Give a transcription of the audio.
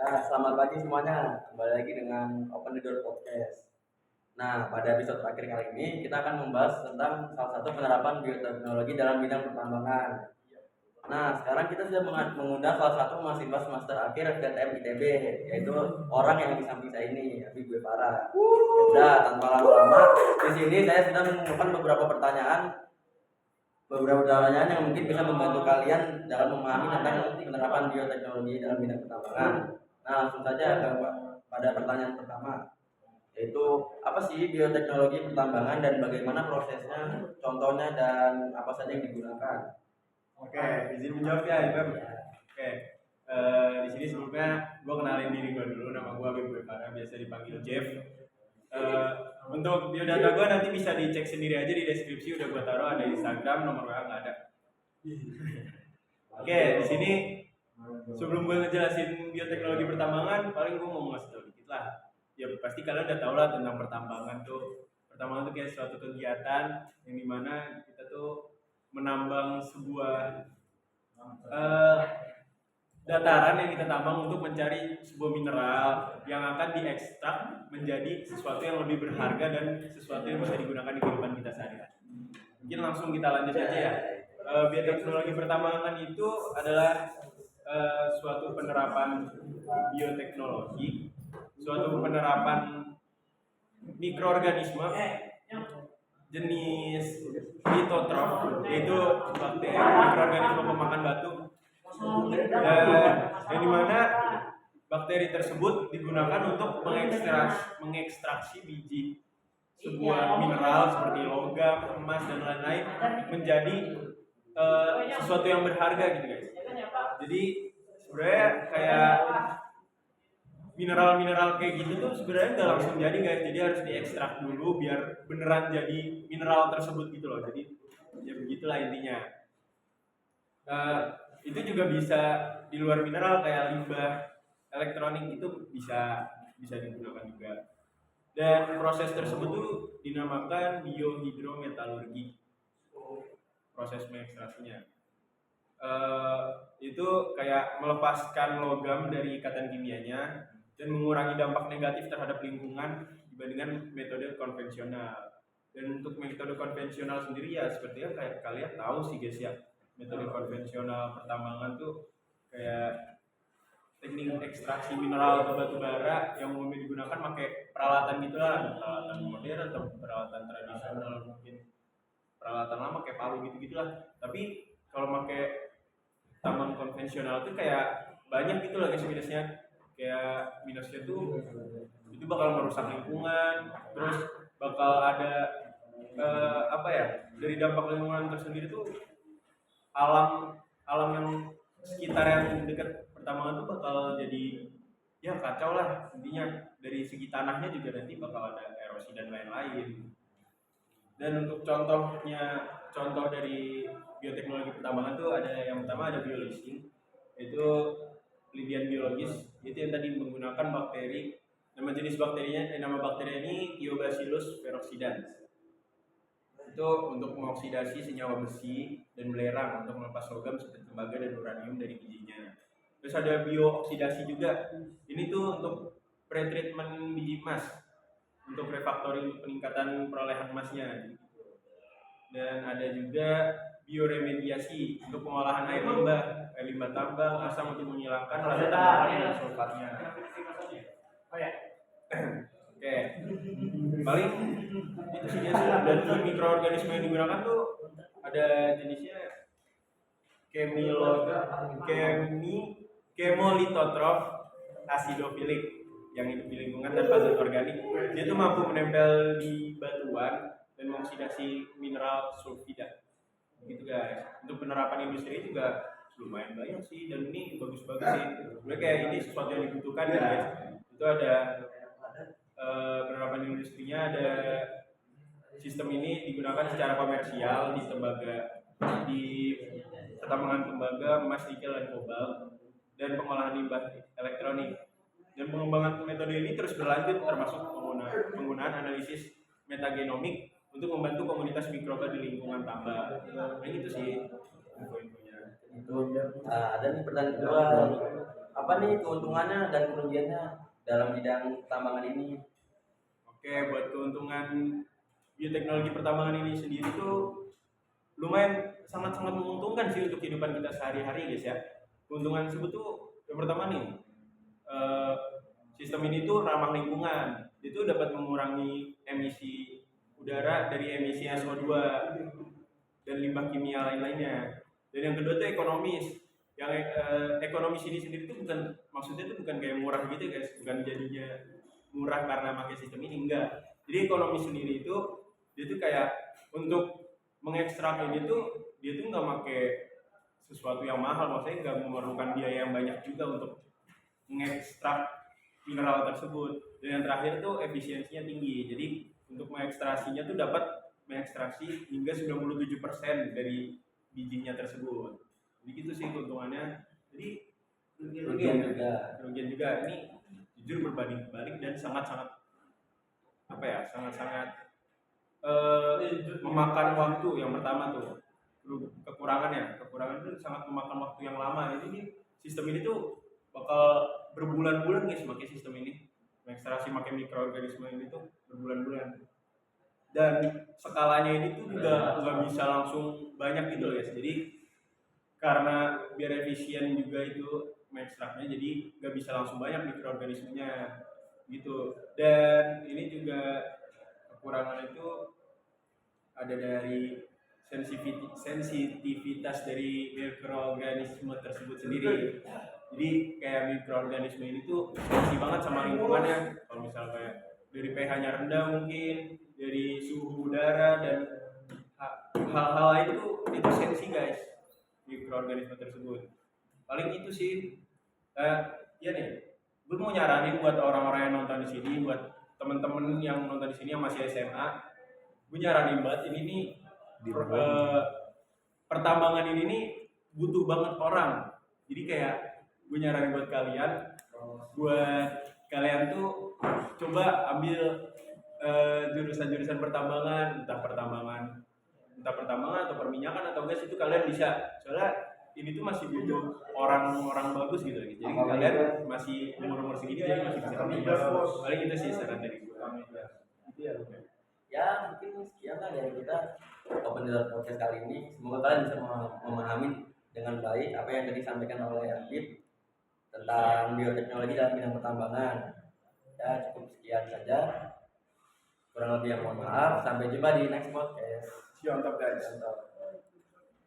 Nah, selamat pagi semuanya. Kembali lagi dengan Open the Door Podcast. Nah, pada episode terakhir kali ini kita akan membahas tentang salah satu penerapan bioteknologi dalam bidang pertambangan. Nah, sekarang kita sudah mengundang salah satu mahasiswa semester akhir FKTM ITB, yaitu orang yang di samping saya ini, Habib Gue Farah. Udah, tanpa lama-lama, di sini saya sudah mengumpulkan beberapa pertanyaan yang mungkin bisa membantu kalian dalam memahami tentang penerapan bioteknologi dalam bidang pertambangan. Nah, langsung saja pada pertanyaan pertama, yaitu apa sih bioteknologi pertambangan dan bagaimana prosesnya, contohnya dan apa saja yang digunakan? Oke, izin menjawab ya, Ibam. Oke, di sini sebelumnya gue kenalin diri gue dulu. Nama gue Habib Gue Farah, biasa dipanggil Jeff. Untuk biodata gue nanti bisa dicek sendiri aja di deskripsi, udah gue taruh, ada Instagram, nomor WA nggak ada. Oke, di sini sebelum gue ngejelasin bioteknologi pertambangan, paling gue mau ngasih tau dikit lah. Ya pasti kalian udah tau lah tentang pertambangan tuh. Pertambangan tuh kayak suatu kegiatan yang dimana kita tuh menambang sebuah dataran yang kita tambang untuk mencari sebuah mineral yang akan diekstrak menjadi sesuatu yang lebih berharga dan sesuatu yang bisa digunakan di kehidupan kita sehari-hari. Mungkin langsung kita lanjut aja ya. Bioteknologi pertambangan itu adalah suatu penerapan bioteknologi, suatu penerapan mikroorganisme jenis litotrof, yaitu bakteri mikroorganisme pemakan batu, dan yang dimana bakteri tersebut digunakan untuk mengekstraksi biji sebuah mineral seperti logam, emas dan lain-lain menjadi sesuatu yang berharga gitu guys. Jadi sebenarnya kayak mineral kayak gitu tuh sebenarnya nggak langsung jadi guys, jadi harus diekstrak dulu biar beneran jadi mineral tersebut gitu loh. Jadi ya begitulah intinya. Itu juga bisa di luar mineral kayak limbah elektronik itu bisa digunakan juga. Dan proses tersebut tuh dinamakan biohidrometalurgi, proses mengekstraksinya. Itu kayak melepaskan logam dari ikatan kimianya dan mengurangi dampak negatif terhadap lingkungan dibandingkan metode konvensional. Dan untuk metode konvensional sendiri ya seperti yang kayak kalian tahu sih guys ya, metode konvensional pertambangan tuh kayak teknik ekstraksi mineral atau batu bara yang umumnya digunakan pakai peralatan gitulah, peralatan modern atau peralatan tradisional, mungkin peralatan lama kayak palu gitu-gitulah. Tapi kalau pakai tambang konvensional tuh kayak banyak gitu lah guys minusnya. Kayak minusnya tuh itu bakal merusak lingkungan, terus bakal ada dari dampak lingkungan tersendiri tuh alam yang sekitar yang dekat pertambangan tuh bakal jadi ya kacau lah intinya. Dari segi tanahnya juga nanti bakal ada erosi dan lain-lain. Dan untuk contoh dari bioteknologi pertambangan tuh ada yang pertama ada bioleasing, yaitu penelitian biologis, itu yang tadi menggunakan bakteri. Nama bakteri ini Thiobacillus peroxidans. Itu untuk mengoksidasi senyawa besi dan belerang untuk melepas logam seperti tembaga dan uranium dari bijinya. Terus ada biooksidasi juga. Ini tuh untuk pretreatment biji emas, untuk refactoring untuk peningkatan perolehan emasnya. Dan ada juga bioremediasi untuk pengolahan air limbah tambang, asam untuk menghilangkan rasa tambahan dan sulfatnya. Oke, paling itu sih guys. Dan mikroorganisme yang digunakan tuh ada jenisnya chemolithotrof acidophilic yang hidup di lingkungan tanpa zat organik. Dia tuh mampu menempel di batuan dan mengoksidasi mineral sulfida. Gitu guys. Untuk penerapan industri juga lumayan banyak sih, dan ini bagus-bagus sih. Sebenarnya kayak ini sesuatu yang dibutuhkan guys. Itu ada penerapan industrinya, ada sistem ini digunakan secara komersial di pertambangan tembaga, emas, nikel dan kobalt, dan pengolahan limbah elektronik. Dan pengembangan metode ini terus berlanjut, termasuk penggunaan analisis metagenomik untuk membantu komunitas mikroba di lingkungan tambang. Nah gitu sih info-infonya. Itu ada nih pertanyaan kedua. apa nih keuntungannya dan kerugiannya dalam bidang pertambangan ini? Oke, buat keuntungan bioteknologi pertambangan ini sendiri tuh lumayan sangat-sangat menguntungkan sih untuk kehidupan kita sehari-hari guys ya. Keuntungan tersebut tuh yang pertama nih, eh, sistem ini tuh ramah lingkungan. Itu dapat mengurangi emisi udara dari emisi SO2 dan limbah kimia lain-lainnya. Dan yang kedua tuh ekonomis. Yang ekonomis ini sendiri tuh bukan, maksudnya tuh bukan kayak murah gitu guys, bukan jadinya murah karena pakai sistem ini, enggak. Jadi ekonomi sendiri itu dia tuh kayak untuk mengekstrak ini tuh dia tuh nggak pakai sesuatu yang mahal, maksudnya nggak memerlukan biaya yang banyak juga untuk mengekstrak mineral tersebut. Dan yang terakhir tuh efisiensinya tinggi, jadi untuk mengekstrasinya tuh dapat mengekstraksi hingga 97% dari bijinya tersebut. Jadi gitu sih keuntungannya. Jadi kerugian juga ini jujur berbanding balik dan sangat-sangat apa ya, sangat-sangat memakan waktu. Yang pertama tuh kekurangan itu sangat memakan waktu yang lama. Jadi nih, sistem ini tuh bakal berbulan-bulan guys pakai sistem ini, ekstraksi pakai mikroorganisme ini tuh berbulan-bulan, dan skalanya ini tuh nggak bisa langsung banyak gitu loh guys. Jadi karena biar efisien juga itu mengekstraknya, jadi nggak bisa langsung banyak mikroorganismenya gitu. Dan ini juga kekurangan itu ada dari sensitivitas dari mikroorganisme tersebut sendiri. Jadi kayak mikroorganisme ini tuh sensitif banget sama lingkungannya. Kalau misalnya kayak dari pH-nya rendah mungkin, dari suhu udara dan hal-hal lain itu sensi guys, mikroorganisme tersebut. Paling itu sih. Ya nih, gue mau nyaranin buat orang-orang yang nonton di sini, buat temen-temen yang nonton di sini yang masih SMA, gue nyaranin banget ini nih, pertambangan ini nih butuh banget orang. Jadi kayak gue nyaranin buat kalian tuh coba ambil jurusan-jurusan pertambangan, entah pertambangan atau perminyakan atau gas, itu kalian bisa. Soalnya ini tuh masih butuh orang-orang bagus gitu. Jadi kalian masih umur segini jadi masih bisa kerja. Paling itu sih saran dari gue. Itu ya. Ya mungkin sekian lah dari kita Open Door Podcast kali ini. Semoga kalian bisa memahami dengan baik apa yang tadi disampaikan oleh Adit tentang bioteknologi dalam bidang pertambangan. Ya cukup sekian saja, kurang lebih yang mohon maaf. Sampai jumpa di next podcast. Siap guys. Siap.